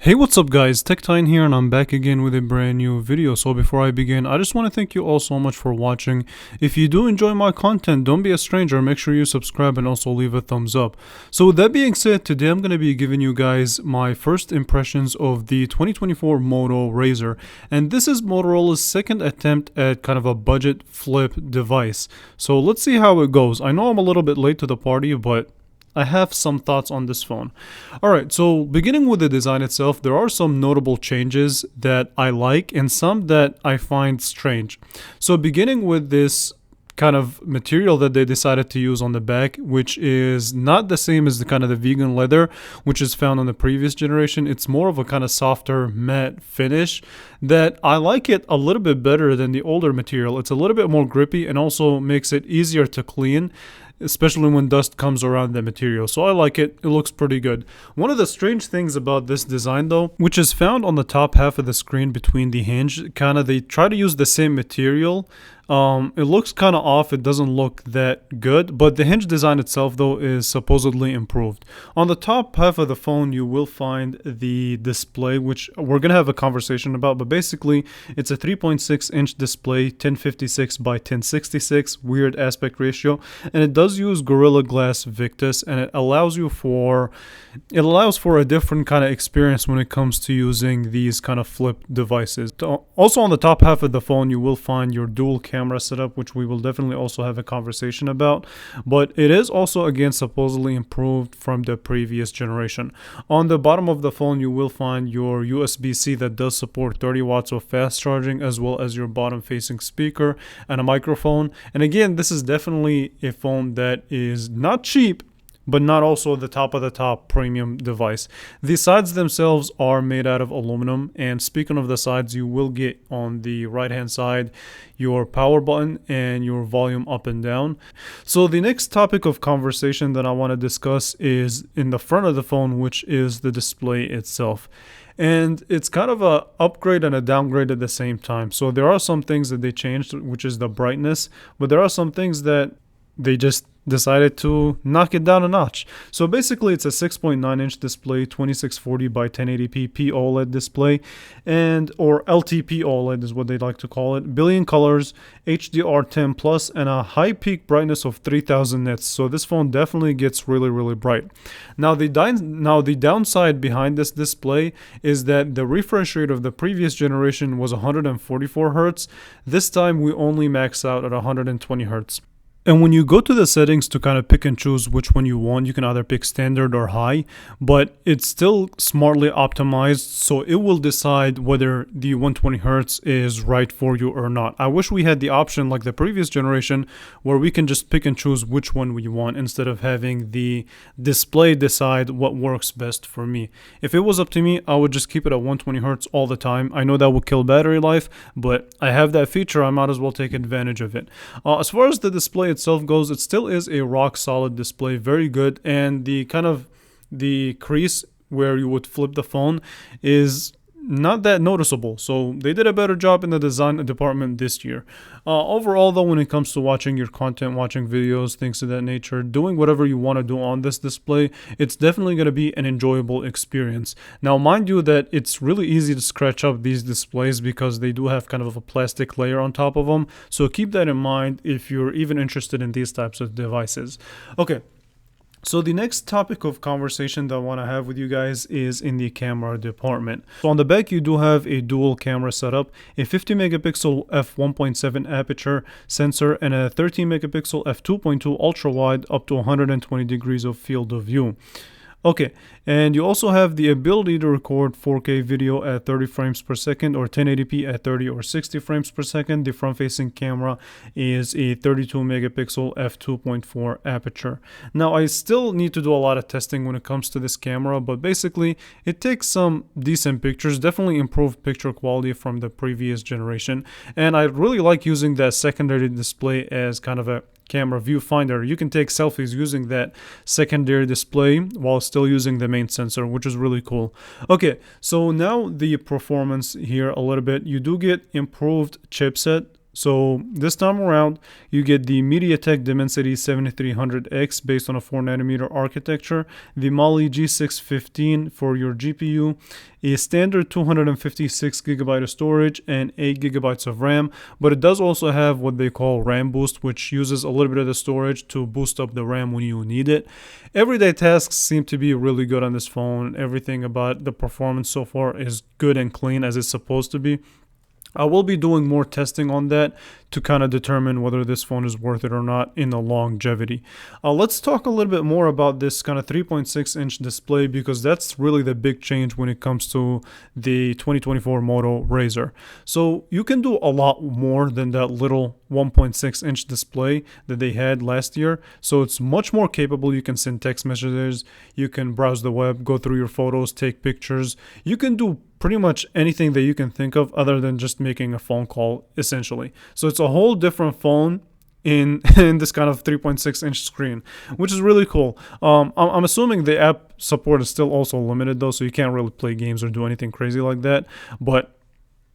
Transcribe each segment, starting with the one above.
Hey, what's up guys, TechTine here and I'm back again with a brand new video. So before I begin, I just want to thank you all so much for watching. If you do enjoy my content, don't be a stranger, make sure you subscribe and also leave a thumbs up. So with that being said, today I'm going to be giving you guys my first impressions of the 2024 Moto Razr. And this is Motorola's second attempt at kind of a budget flip device. So let's see how it goes. I know I'm a little bit late to the party, but I have some thoughts on this phone. Alright, so beginning with the design itself, there are some notable changes that I like and some that I find strange. So beginning with this kind of material that they decided to use on the back, which is not the same as the kind of the vegan leather which is found on the previous generation. It's more of a kind of softer matte finish that I like it a little bit better than the older material. It's a little bit more grippy and also makes it easier to clean, especially when dust comes around the material. So I like it. It looks pretty good. One of the strange things about this design though, which is found on the top half of the screen between the hinge, kind of they try to use the same material. It looks kind of off. It doesn't look that good, but the hinge design itself though is supposedly improved. On the top half of the phone you will find the display, which we're gonna have a conversation about, but basically it's a 3.6 inch display, 1056 by 1066, weird aspect ratio, and it does use Gorilla Glass Victus, and it allows for a different kind of experience when it comes to using these kind of flip devices. Also on the top half of the phone you will find your dual camera setup, which we will definitely also have a conversation about, but it is also again supposedly improved from the previous generation. On the bottom of the phone you will find your USB-C that does support 30 watts of fast charging, as well as your bottom facing speaker and a microphone. And again, this is definitely a phone that is not cheap, but not also the top of the top premium device. The sides themselves are made out of aluminum, and speaking of the sides, you will get on the right hand side your power button and your volume up and down. So the next topic of conversation that I want to discuss is in the front of the phone, which is the display itself. And it's kind of a upgrade and a downgrade at the same time. So there are some things that they changed, which is the brightness, but there are some things that they just decided to knock it down a notch. So basically it's a 6.9 inch display, 2640 by 1080p POLED display, and or LTP OLED is what they like to call it. Billion colors, HDR10 plus, and a high peak brightness of 3000 nits. So this phone definitely gets really bright. Now the downside behind this display is that the refresh rate of the previous generation was 144 Hz. This time we only max out at 120 Hz. And when you go to the settings to kind of pick and choose which one you want, you can either pick standard or high, but it's still smartly optimized, so it will decide whether the 120 Hz is right for you or not. I wish we had the option like the previous generation where we can just pick and choose which one we want instead of having the display decide what works best for me. If it was up to me, I would just keep it at 120 Hz all the time. I know that will kill battery life, but I have that feature, I might as well take advantage of it. As far as the display itself goes, it still is a rock solid display, very good, and the kind of the crease where you would flip the phone is not that noticeable, so they did a better job in the design department this year. Overall though, when it comes to watching your content, watching videos, things of that nature, doing whatever you want to do on this display, it's definitely going to be an enjoyable experience. Now mind you that it's really easy to scratch up these displays because they do have kind of a plastic layer on top of them, so keep that in mind if you're even interested in these types of devices. Okay, so the next topic of conversation that I want to have with you guys is in the camera department. So on the back you do have a dual camera setup, a 50 megapixel f1.7 aperture sensor and a 13 megapixel f2.2 ultra wide up to 120 degrees of field of view. Okay, and you also have the ability to record 4K video at 30 frames per second or 1080p at 30 or 60 frames per second. The front-facing camera is a 32 megapixel f2.4 aperture. Now, I still need to do a lot of testing when it comes to this camera, but basically it takes some decent pictures, definitely improved picture quality from the previous generation, and I really like using that secondary display as kind of a camera viewfinder. You can take selfies using that secondary display while still using the main sensor, which is really cool. Okay, so now the performance here a little bit. You do get improved chipset So this time around, you get the MediaTek Dimensity 7300X based on a 4nm architecture, the Mali G615 for your GPU, a standard 256GB of storage, and 8GB of RAM, but it does also have what they call RAM boost, which uses a little bit of the storage to boost up the RAM when you need it. Everyday tasks seem to be really good on this phone. Everything about the performance so far is good and clean as it's supposed to be. I will be doing more testing on that to kind of determine whether this phone is worth it or not in the longevity. Let's talk a little bit more about this kind of 3.6-inch display, because that's really the big change when it comes to the 2024 Moto Razr. So you can do a lot more than that little 1.6-inch display that they had last year. So it's much more capable. You can send text messages, you can browse the web, go through your photos, take pictures. You can do pretty much anything that you can think of other than just making a phone call, essentially. So it's a whole different phone in this kind of 3.6-inch screen, which is really cool. I'm assuming the app support is still also limited though, so you can't really play games or do anything crazy like that, but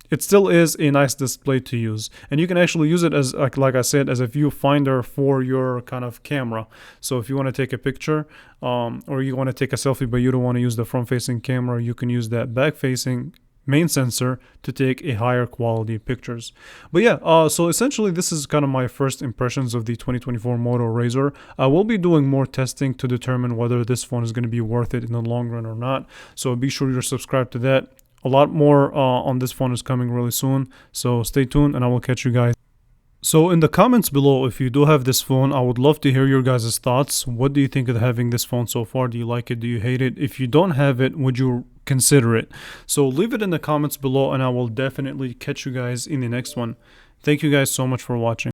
it still is a nice display to use, and you can actually use it as, like I said, as a viewfinder for your kind of camera. So if you want to take a picture, or you want to take a selfie but you don't want to use the front-facing camera, you can use that back-facing main sensor to take a higher quality pictures. But yeah, so essentially this is kind of my first impressions of the 2024 Moto Razr. I will be doing more testing to determine whether this phone is going to be worth it in the long run or not, so be sure you're subscribed to that. A lot more on this phone is coming really soon, so stay tuned and I will catch you guys. So in the comments below, if you do have this phone, I would love to hear your guys' thoughts. What do you think of having this phone so far? Do you like it? Do you hate it? If you don't have it, would you consider it? So leave it in the comments below and I will definitely catch you guys in the next one. Thank you guys so much for watching.